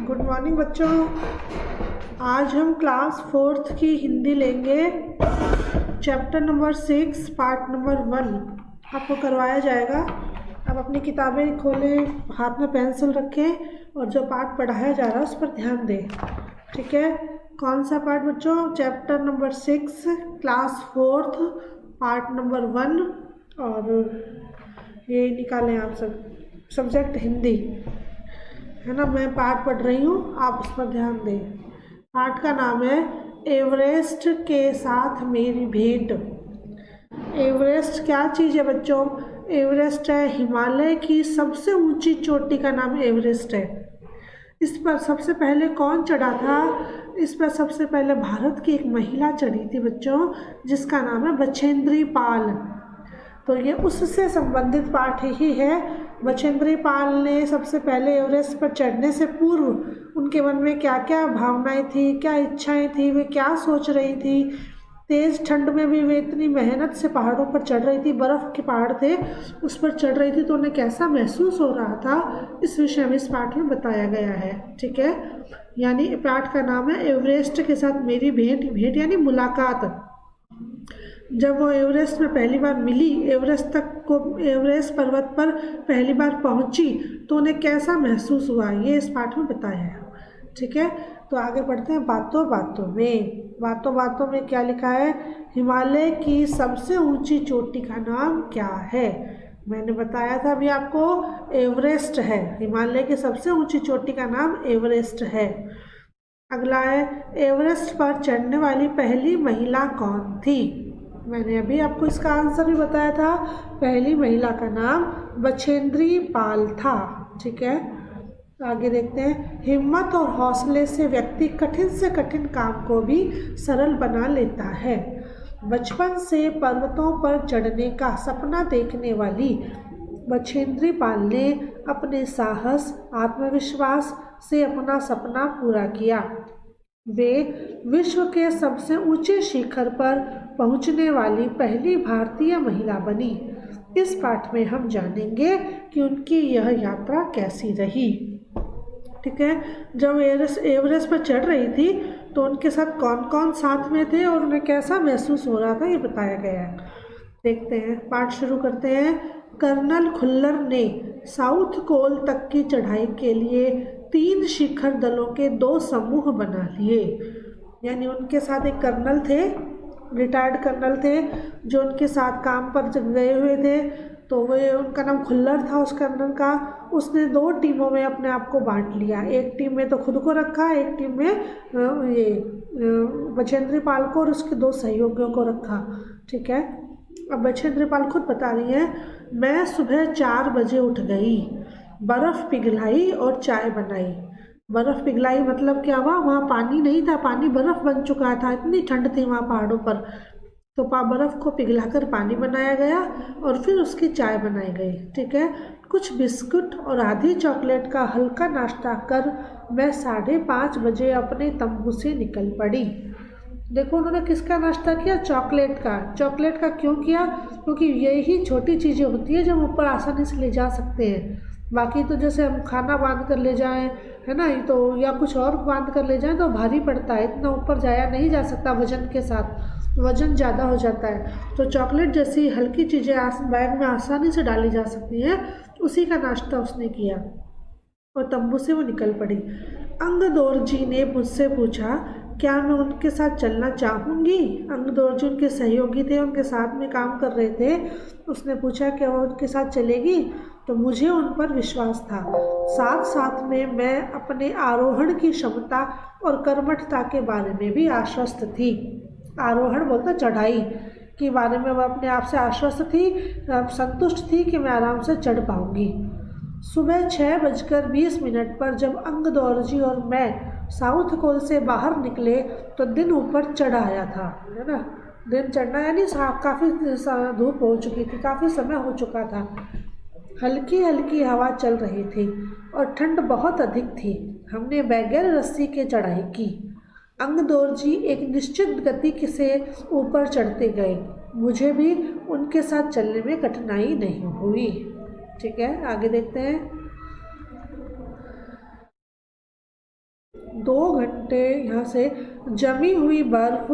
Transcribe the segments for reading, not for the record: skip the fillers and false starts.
Good morning बच्चों। आज हम क्लास 4th की हिंदी लेंगे। चैप्टर नंबर 6 पार्ट नंबर 1 आपको करवाया जाएगा। अब अपनी किताबें खोलें, हाथ में पेंसिल रखें और जो पार्ट पढ़ाया जा रहा है उस पर ध्यान दें। ठीक है, कौन सा पार्ट बच्चों? Chapter number 6 class 4th part number 1। और ये निकालें आप सब, सब्जेक्ट हिंदी है ना। मैं पाठ पढ़ रही हूँ, आप उस पर ध्यान दें। पाठ का नाम है एवरेस्ट के साथ मेरी भेंट। एवरेस्ट क्या चीज़ है बच्चों? एवरेस्ट है हिमालय की सबसे ऊंची चोटी का नाम एवरेस्ट है। इस पर सबसे पहले कौन चढ़ा था? इस पर सबसे पहले भारत की एक महिला चढ़ी थी बच्चों, जिसका नाम है बछेंद्री पाल। तो ये उससे संबंधित पाठ ही है। बछेंद्री पाल ने सबसे पहले एवरेस्ट पर चढ़ने से पूर्व उनके मन में क्या क्या भावनाएं थी, क्या इच्छाएं थी, वे क्या सोच रही थी। तेज़ ठंड में भी वे इतनी मेहनत से पहाड़ों पर चढ़ रही थी, बर्फ़ के पहाड़ थे उस पर चढ़ रही थी, तो उन्हें कैसा महसूस हो रहा था, इस विषय में इस पाठ में बताया गया है। ठीक है, यानी पाठ का नाम है एवरेस्ट के साथ मेरी भेंट। भेंट यानी मुलाकात। जब वो एवरेस्ट में पहली बार मिली, एवरेस्ट पर्वत पर पहली बार पहुंची, तो उन्हें कैसा महसूस हुआ, ये इस पाठ में बताया है। ठीक है, तो आगे बढ़ते हैं। बातों बातों में, बातों बातों में क्या लिखा है? हिमालय की सबसे ऊंची चोटी का नाम क्या है? मैंने बताया था अभी आपको, एवरेस्ट है। हिमालय की सबसे ऊंची चोटी का नाम एवरेस्ट है। अगला है, एवरेस्ट पर चढ़ने वाली पहली महिला कौन थी? मैंने अभी आपको इसका आंसर भी बताया था। पहली महिला का नाम बछेंद्री पाल था। ठीक है, आगे देखते हैं। हिम्मत और हौसले से व्यक्ति कठिन से कठिन काम को भी सरल बना लेता है। बचपन से पर्वतों पर चढ़ने का सपना देखने वाली बछेंद्री पाल ने अपने साहस, आत्मविश्वास से अपना सपना पूरा किया। वे विश्व के सबसे ऊंचे शिखर पर पहुंचने वाली पहली भारतीय महिला बनी। इस पाठ में हम जानेंगे कि उनकी यह यात्रा कैसी रही। ठीक है, जब एवरेस्ट पर चढ़ रही थी तो उनके साथ कौन कौन साथ में थे और उन्हें कैसा महसूस हो रहा था, ये बताया गया है। देखते हैं, पाठ शुरू करते हैं। कर्नल खुल्लर ने साउथ कोल तक की चढ़ाई के लिए 3 शिखर दलों के 2 समूह बना लिए। यानी उनके साथ एक कर्नल थे, रिटायर्ड कर्नल थे, जो उनके साथ काम पर गए हुए थे। तो वे, उनका नाम खुल्लर था उस कर्नल का। उसने 2 टीमों में अपने आप को बांट लिया। एक टीम में तो खुद को रखा, एक टीम में ये बछेंद्री पाल को और उसके 2 सहयोगियों को रखा। ठीक है, अब बछेंद्री पाल खुद बता रही है, मैं सुबह 4 बजे उठ गई, बर्फ़ पिघलाई और चाय बनाई। बर्फ़ पिघलाई मतलब क्या हुआ? वहाँ पानी नहीं था, पानी बर्फ़ बन चुका था, इतनी ठंड थी वहाँ पहाड़ों पर। तो बर्फ़ को पिघलाकर पानी बनाया गया और फिर उसकी चाय बनाई गई। ठीक है, कुछ बिस्कुट और आधी चॉकलेट का हल्का नाश्ता कर मैं 5:30 बजे अपने तंबू से निकल पड़ी। देखो, उन्होंने किसका नाश्ता किया? चॉकलेट का। चॉकलेट का क्यों किया? क्योंकि यही छोटी चीज़ें होती है जो हम ऊपर आसानी से ले जा सकते हैं। बाकी तो जैसे हम खाना बांध कर ले जाएं, है ना, तो या कुछ और बांध कर ले जाएं तो भारी पड़ता है, इतना ऊपर जाया नहीं जा सकता वजन के साथ, वजन ज़्यादा हो जाता है। तो चॉकलेट जैसी हल्की चीज़ें बैग में आसानी से डाली जा सकती हैं, उसी का नाश्ता उसने किया और तंबू से वो निकल पड़ी। अंगदोरजी ने मुझसे पूछा, क्या मैं उनके साथ चलना चाहूँगी? अंगदोरजी उनके सहयोगी थे, उनके साथ में काम कर रहे थे। उसने पूछा क्या वो उनके साथ चलेगी? तो मुझे उन पर विश्वास था। साथ साथ में मैं अपने आरोहण की क्षमता और कर्मठता के बारे में भी आश्वस्त थी। आरोहण बोलता चढ़ाई के बारे में वह अपने आप से आश्वस्त थी, संतुष्ट थी कि मैं आराम से चढ़ पाऊँगी। सुबह 6:20 पर जब अंगदौरजी और मैं साउथ कोल से बाहर निकले तो दिन ऊपर चढ़ आया था, है ना। दिन चढ़ना यानी काफ़ी धूप हो चुकी थी, काफ़ी समय हो चुका था। हल्की हल्की हवा चल रही थी और ठंड बहुत अधिक थी। हमने बगैर रस्सी के चढ़ाई की। अंगदौरजी एक निश्चित गति से ऊपर चढ़ते गए। मुझे भी उनके साथ चलने में कठिनाई नहीं हुई। ठीक है, आगे देखते हैं। 2 घंटे यहाँ से जमी हुई बर्फ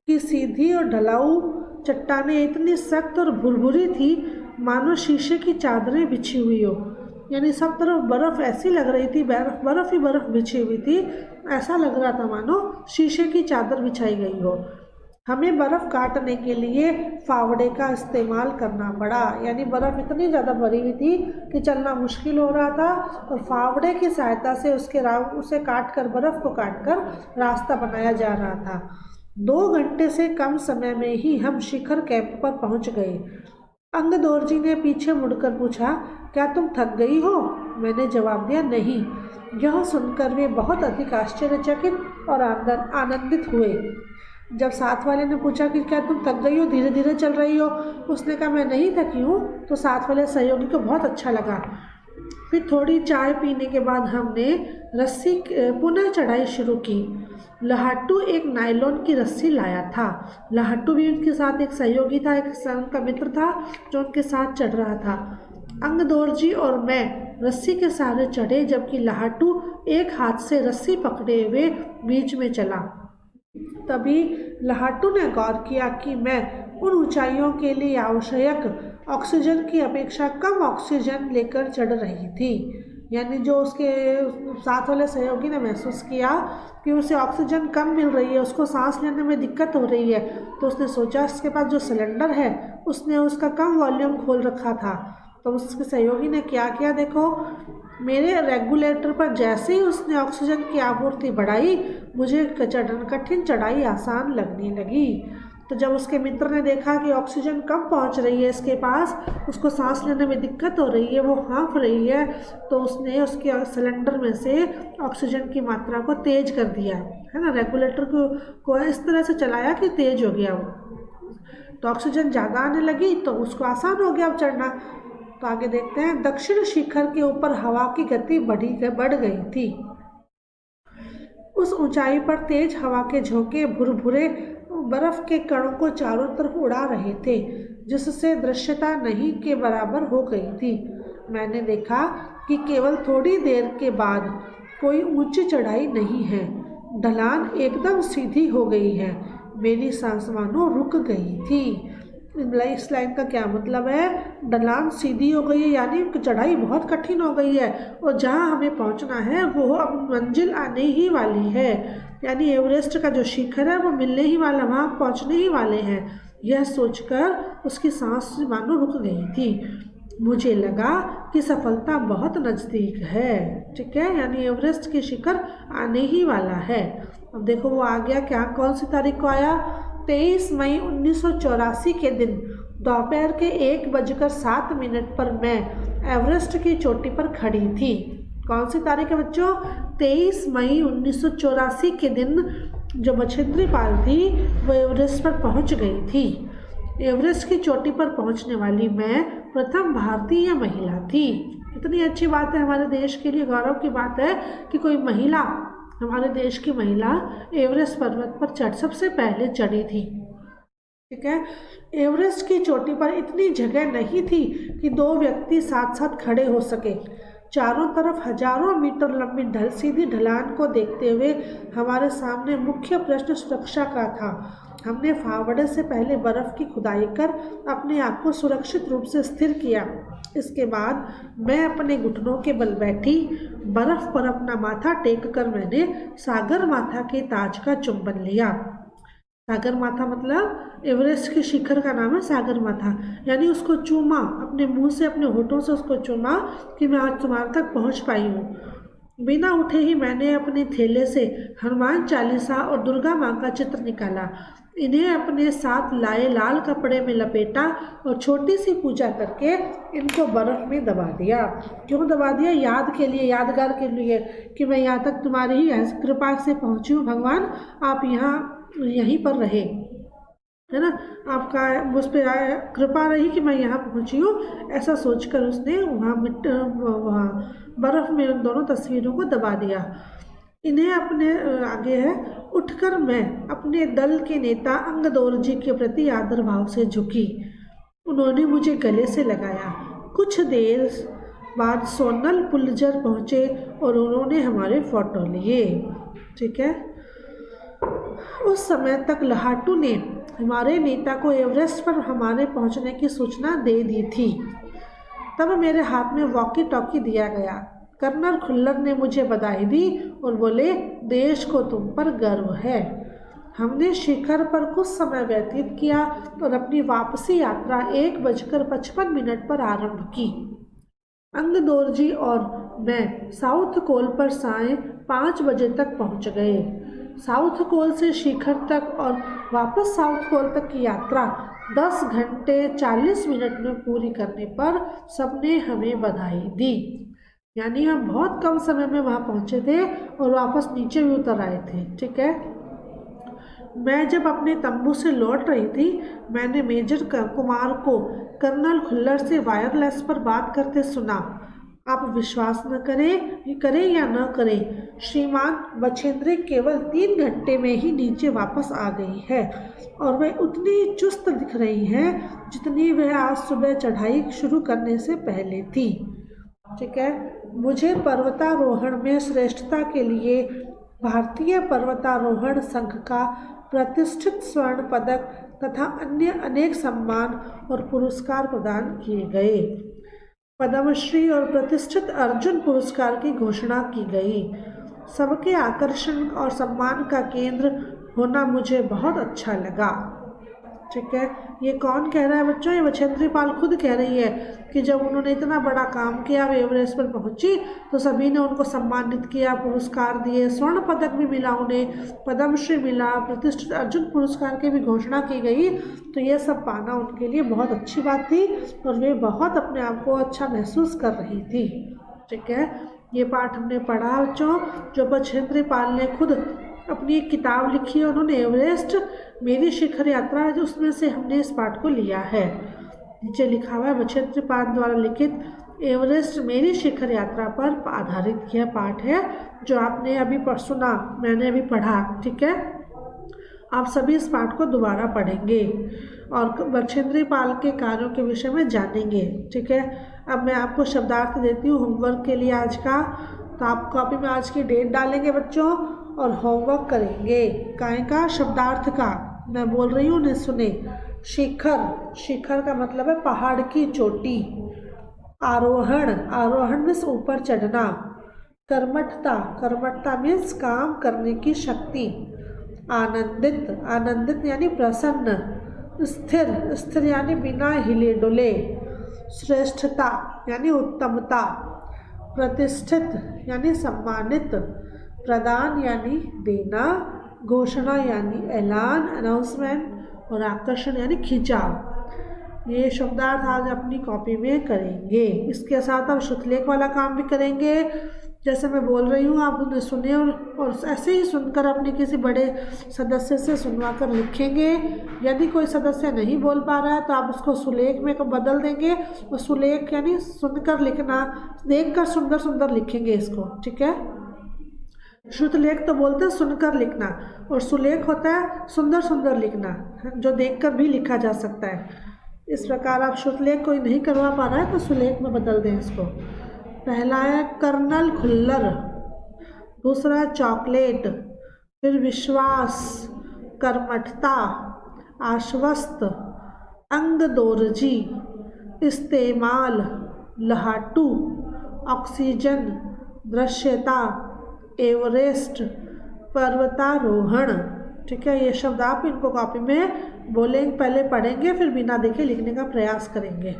की सीधी और ढलाऊ चट्टानें इतनी सख्त और भुरभुरी थी मानो शीशे की चादरें बिछी हुई हो। यानी सब तरफ बर्फ़ ऐसी लग रही थी, बर्फ़ ही बर्फ़ बिछी हुई थी। ऐसा लग रहा था मानो शीशे की चादर बिछाई गई हो। हमें बर्फ़ काटने के लिए फावड़े का इस्तेमाल करना पड़ा। यानी बर्फ़ इतनी ज़्यादा भरी हुई थी कि चलना मुश्किल हो रहा था और फावड़े की सहायता से उसे काटकर, बर्फ़ को काटकर रास्ता बनाया जा रहा था। 2 घंटे से कम समय में ही हम शिखर कैंप पर पहुंच गए। अंगदोरजी ने पीछे मुड़कर पूछा, क्या तुम थक गई हो? मैंने जवाब दिया, नहीं। यह सुनकर वे बहुत अधिक आश्चर्यचकित और आनंदित हुए। जब साथ वाले ने पूछा कि क्या तुम थक गई हो, धीरे धीरे चल रही हो? उसने कहा, मैं नहीं थकी हूँ। तो साथ वाले सहयोगी को बहुत अच्छा लगा। फिर थोड़ी चाय पीने के बाद हमने रस्सी पुनः चढ़ाई शुरू की। लहाटू एक नायलॉन की रस्सी लाया था। लहाटू भी उनके साथ एक सहयोगी था, एक उनका मित्र था जो उनके साथ चढ़ रहा था। अंगदोरजी और मैं रस्सी के सहारे चढ़े, जबकि लहाटू एक हाथ से रस्सी पकड़े हुए बीच में चला। तभी लहाटू ने गौर किया कि मैं उन ऊंचाइयों के लिए आवश्यक ऑक्सीजन की अपेक्षा कम ऑक्सीजन लेकर चढ़ रही थी। यानी जो उसके साथ वाले सहयोगी ने महसूस किया कि उसे ऑक्सीजन कम मिल रही है, उसको सांस लेने में दिक्कत हो रही है, तो उसने सोचा इसके पास जो सिलेंडर है उसने उसका कम वॉल्यूम खोल रखा था। तो उसके सहयोगी ने क्या किया, देखो मेरे रेगुलेटर पर जैसे ही उसने ऑक्सीजन की आपूर्ति बढ़ाई, मुझे कठिन चढ़ाई आसान लगने लगी। तो जब उसके मित्र ने देखा कि ऑक्सीजन कम पहुंच रही है इसके पास, उसको सांस लेने में दिक्कत हो रही है, वो हाँफ रही है, तो उसने उसके सिलेंडर में से ऑक्सीजन की मात्रा को तेज कर दिया, है ना। रेगुलेटर को इस तरह से चलाया कि तेज हो गया वो, तो ऑक्सीजन ज़्यादा आने लगी, तो उसको आसान हो गया अब चढ़ना। तो आगे देखते हैं। दक्षिण शिखर के ऊपर हवा की गति बढ़ गई थी। उस ऊंचाई पर तेज हवा के झोंके भुरभुरे बर्फ के कणों को चारों तरफ उड़ा रहे थे, जिससे दृश्यता नहीं के बराबर हो गई थी। मैंने देखा कि केवल थोड़ी देर के बाद कोई ऊंची चढ़ाई नहीं है, ढलान एकदम सीधी हो गई है। मेरी सांस मानो रुक गई थी। इस लाइन का क्या मतलब है? ढलान सीधी हो गई है, यानी चढ़ाई बहुत कठिन हो गई है और जहाँ हमें पहुँचना है वो अब मंजिल आने ही वाली है। यानी एवरेस्ट का जो शिखर है वो मिलने ही वाला, वहाँ पहुँचने ही वाले हैं। यह सोचकर उसकी सांस मानो रुक गई थी। मुझे लगा कि सफलता बहुत नज़दीक है। ठीक है, यानी एवरेस्ट के शिखर आने ही वाला है। अब देखो वो आ गया, क्या कौन सी तारीख को आया? 23 मई 1984 के दिन दोपहर के 1:07 पर मैं एवरेस्ट की चोटी पर खड़ी थी। कौन सी तारीख है बच्चों? 23 मई 1984 के दिन जो मछिंद्री पाल थी वो एवरेस्ट पर पहुंच गई थी। एवरेस्ट की चोटी पर पहुंचने वाली मैं प्रथम भारतीय महिला थी। इतनी अच्छी बात है, हमारे देश के लिए गौरव की बात है कि कोई महिला, हमारे देश की महिला एवरेस्ट पर्वत पर सबसे पहले चढ़ी थी। ठीक है, एवरेस्ट की चोटी पर इतनी जगह नहीं थी कि 2 व्यक्ति साथ साथ खड़े हो सके। चारों तरफ हजारों मीटर लंबी सीधी ढलान को देखते हुए हमारे सामने मुख्य प्रश्न सुरक्षा का था। हमने फावड़े से पहले बर्फ की खुदाई कर अपने आप को सुरक्षित रूप से स्थिर किया। इसके बाद मैं अपने घुटनों के बल बैठी। बर्फ पर अपना माथा टेक कर मैंने सागर माथा के ताज का चुंबन लिया। सागर माथा मतलब एवरेस्ट के शिखर का नाम है सागर माथा। यानी उसको चूमा, अपने मुंह से, अपने होठों से उसको चूमा कि मैं आज तुम्हारे तक पहुंच पाई हूँ। बिना उठे ही मैंने अपने थैले से हनुमान चालीसा और दुर्गा माँ का चित्र निकाला। इन्हें अपने साथ लाए लाल कपड़े में लपेटा और छोटी सी पूजा करके इनको बर्फ़ में दबा दिया। क्यों दबा दिया? याद के लिए, यादगार के लिए कि मैं यहाँ तक तुम्हारी ही कृपा से पहुँची हूँ भगवान, आप यहीं पर रहे, है ना, आपका मुझ पर कृपा रही कि मैं यहाँ पहुँची हूँ। ऐसा सोचकर उसने वहाँ बर्फ़ में उन दोनों तस्वीरों को दबा दिया। इन्हें अपने आगे है, उठकर मैं अपने दल के नेता अंगदोरजी के प्रति आदर भाव से झुकी। उन्होंने मुझे गले से लगाया। कुछ देर बाद सोनल पुलजर पहुँचे और उन्होंने हमारे फ़ोटो लिए। ठीक है। उस समय तक लहाटू ने हमारे नेता को एवरेस्ट पर हमारे पहुंचने की सूचना दे दी थी। तब मेरे हाथ में वॉकी टॉकी दिया गया। कर्नल खुल्लर ने मुझे बधाई दी और बोले, देश को तुम पर गर्व है। हमने शिखर पर कुछ समय व्यतीत किया और अपनी वापसी यात्रा 1:55 पर आरंभ की। अंगदोरजी और मैं साउथ कोल पर सायं 5 बजे तक पहुंच गए। साउथ कोल से शिखर तक और वापस साउथ कोल तक की यात्रा 10 घंटे 40 मिनट में पूरी करने पर सबने हमें बधाई दी। यानी हम बहुत कम समय में वहाँ पहुँचे थे और वापस नीचे भी उतर आए थे। ठीक है। मैं जब अपने तंबू से लौट रही थी, मैंने मेजर कुमार को कर्नल खुल्लर से वायरलेस पर बात करते सुना। आप विश्वास न करें या न करें, श्रीमान बछेंद्री केवल 3 घंटे में ही नीचे वापस आ गई है और वह उतनी चुस्त दिख रही हैं जितनी वह आज सुबह चढ़ाई शुरू करने से पहले थी। ठीक है। मुझे पर्वतारोहण में श्रेष्ठता के लिए भारतीय पर्वतारोहण संघ का प्रतिष्ठित स्वर्ण पदक तथा अन्य अनेक सम्मान और पुरस्कार प्रदान किए गए। पद्मश्री और प्रतिष्ठित अर्जुन पुरस्कार की घोषणा की गई। सबके आकर्षण और सम्मान का केंद्र होना मुझे बहुत अच्छा लगा। ठीक है। ये कौन कह रहा है बच्चों? ये बछेंद्री पाल खुद कह रही है कि जब उन्होंने इतना बड़ा काम किया, वे एवरेस्ट पर पहुंची, तो सभी ने उनको सम्मानित किया, पुरस्कार दिए, स्वर्ण पदक भी मिला, उन्हें पद्मश्री मिला, प्रतिष्ठित अर्जुन पुरस्कार की भी घोषणा की गई। तो ये सब पाना उनके लिए बहुत अच्छी बात थी और वे बहुत अपने आप को अच्छा महसूस कर रही थी। ठीक है। ये पाठ हमने पढ़ा बच्चों, जो बछेंद्री पाल ने खुद अपनी एक किताब लिखी है, उन्होंने एवरेस्ट मेरी शिखर यात्रा, जो उसमें से हमने इस पाठ को लिया है। नीचे लिखा हुआ है, बछेंद्री पाल द्वारा लिखित एवरेस्ट मेरी शिखर यात्रा पर आधारित यह पाठ है, जो आपने अभी सुना, मैंने अभी पढ़ा। ठीक है। आप सभी इस पाठ को दोबारा पढ़ेंगे और बछेंद्री पाल के कार्यों के विषय में जानेंगे। ठीक है। अब मैं आपको शब्दार्थ देती हूँ होमवर्क के लिए आज का। तो आप कॉपी में आज की डेट डालेंगे बच्चों और होमवर्क करेंगे। काहे का? शब्दार्थ का। मैं बोल रही हूँ, उन्हें सुने। शिखर, शिखर का मतलब है पहाड़ की चोटी। आरोहण, आरोहण मीन्स ऊपर चढ़ना। कर्मठता, कर्मठता मीन्स काम करने की शक्ति। आनंदित, आनंदित यानी प्रसन्न। स्थिर, स्थिर यानी बिना हिले डुले। श्रेष्ठता यानी उत्तमता। प्रतिष्ठित यानी सम्मानित। प्रदान यानी देना। घोषणा यानी ऐलान, अनाउंसमेंट। और आकर्षण यानी खिंचाव। ये शब्दार्थ आज अपनी कॉपी में करेंगे। इसके साथ आप शुद्धलेख वाला काम भी करेंगे। जैसे मैं बोल रही हूँ, आप उन्हें सुने और ऐसे ही सुनकर अपने किसी बड़े सदस्य से सुनवा कर लिखेंगे। यदि कोई सदस्य नहीं बोल पा रहा है तो आप उसको सुलेख में बदल देंगे। और सुलेख यानी सुनकर लिखना, देखकर सुंदर सुंदर लिखेंगे इसको। ठीक है। श्रुतलेख तो बोलते हैं सुनकर लिखना, और सुलेख होता है सुंदर सुंदर लिखना, जो देखकर भी लिखा जा सकता है। इस प्रकार आप श्रुतलेख कोई नहीं करवा पा रहा है तो सुलेख में बदल दें इसको। पहला है कर्नल खुल्लर, दूसरा चॉकलेट, फिर विश्वास, कर्मठता, आश्वस्त, अंगदोरजी, इस्तेमाल, लहाटू, ऑक्सीजन, दृश्यता, एवरेस्ट, पर्वतारोहण। ठीक है। ये शब्द आप इनको कॉपी में बोलेंगे, पहले पढ़ेंगे, फिर बिना देखे लिखने का प्रयास करेंगे।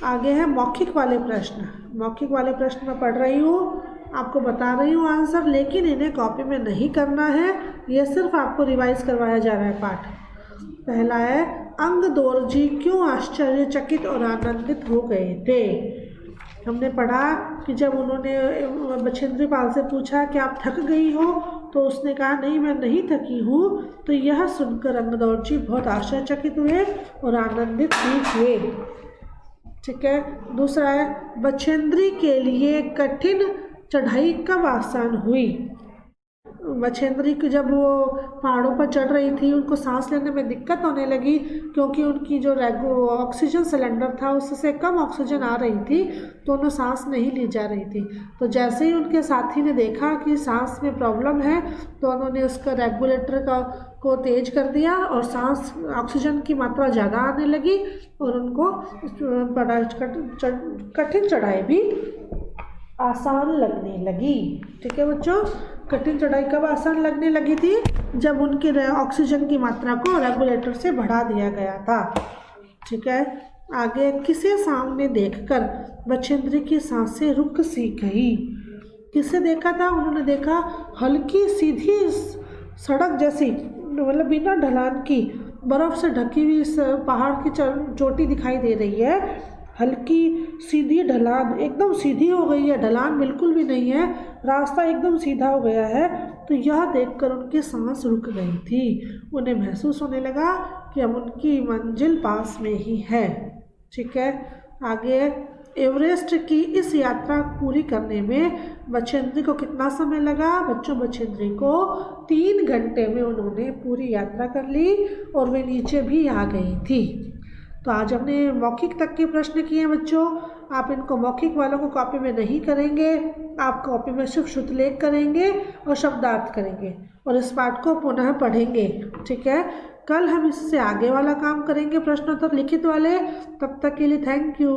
आगे है मौखिक वाले प्रश्न। मौखिक वाले प्रश्न मैं पढ़ रही हूँ, आपको बता रही हूँ आंसर, लेकिन इन्हें कॉपी में नहीं करना है। ये सिर्फ आपको रिवाइज करवाया जा रहा है पाठ। पहला है, अंगदोरजी क्यों आश्चर्यचकित और आनंदित हो गए थे? हमने पढ़ा कि जब उन्होंने बछेंद्री पाल से पूछा कि आप थक गई हो, तो उसने कहा नहीं, मैं नहीं थकी हूँ। तो यह सुनकर अंगदोरजी बहुत आश्चर्यचकित हुए और आनंदित भी हुए। ठीक है। दूसरा है, बछेंद्री के लिए कठिन चढ़ाई कब आसान हुई? बछेंद्री की जब वो पहाड़ों पर चढ़ रही थी उनको सांस लेने में दिक्कत होने लगी, क्योंकि उनकी जो ऑक्सीजन सिलेंडर था उससे कम ऑक्सीजन आ रही थी, तो उन्हें सांस नहीं ली जा रही थी। तो जैसे ही उनके साथी ने देखा कि सांस में प्रॉब्लम है, तो उन्होंने उसका रेगुलेटर को तेज कर दिया और सांस ऑक्सीजन की मात्रा ज़्यादा आने लगी और उनको कठिन चढ़ाई भी आसान लगने लगी। ठीक है बच्चों, कठिन चढ़ाई कब आसान लगने लगी थी? जब उनके ऑक्सीजन की मात्रा को रेगुलेटर से बढ़ा दिया गया था। ठीक है, आगे किसे सामने देखकर बछेंद्री की सांसें रुक सी गई। किसे देखा था? उन्होंने देखा हल्की सीधी सड़क जैसी, मतलब बिना ढलान की, बर्फ से ढकी हुई इस पहाड़ की चोटी दिखाई दे रही है। हल्की सीधी ढलान, एकदम सीधी हो गई है, ढलान बिल्कुल भी नहीं है, रास्ता एकदम सीधा हो गया है। तो यह देखकर उनकी सांस रुक गई थी। उन्हें महसूस होने लगा कि अब उनकी मंजिल पास में ही है। ठीक है, आगे एवरेस्ट की इस यात्रा पूरी करने में बछेंद्री को कितना समय लगा? बच्चों, बछेंद्री को 3 घंटे में उन्होंने पूरी यात्रा कर ली और वे नीचे भी आ गई थी। तो आज हमने मौखिक तक के प्रश्न किए हैं बच्चों। आप इनको मौखिक वालों को कॉपी में नहीं करेंगे, आप कॉपी में सिर्फ शुद्धलेख करेंगे और शब्दार्थ करेंगे और इस पाठ को पुनः पढ़ेंगे। ठीक है, कल हम इससे आगे वाला काम करेंगे, प्रश्नोत्तर लिखित वाले। तब तक के लिए थैंक यू।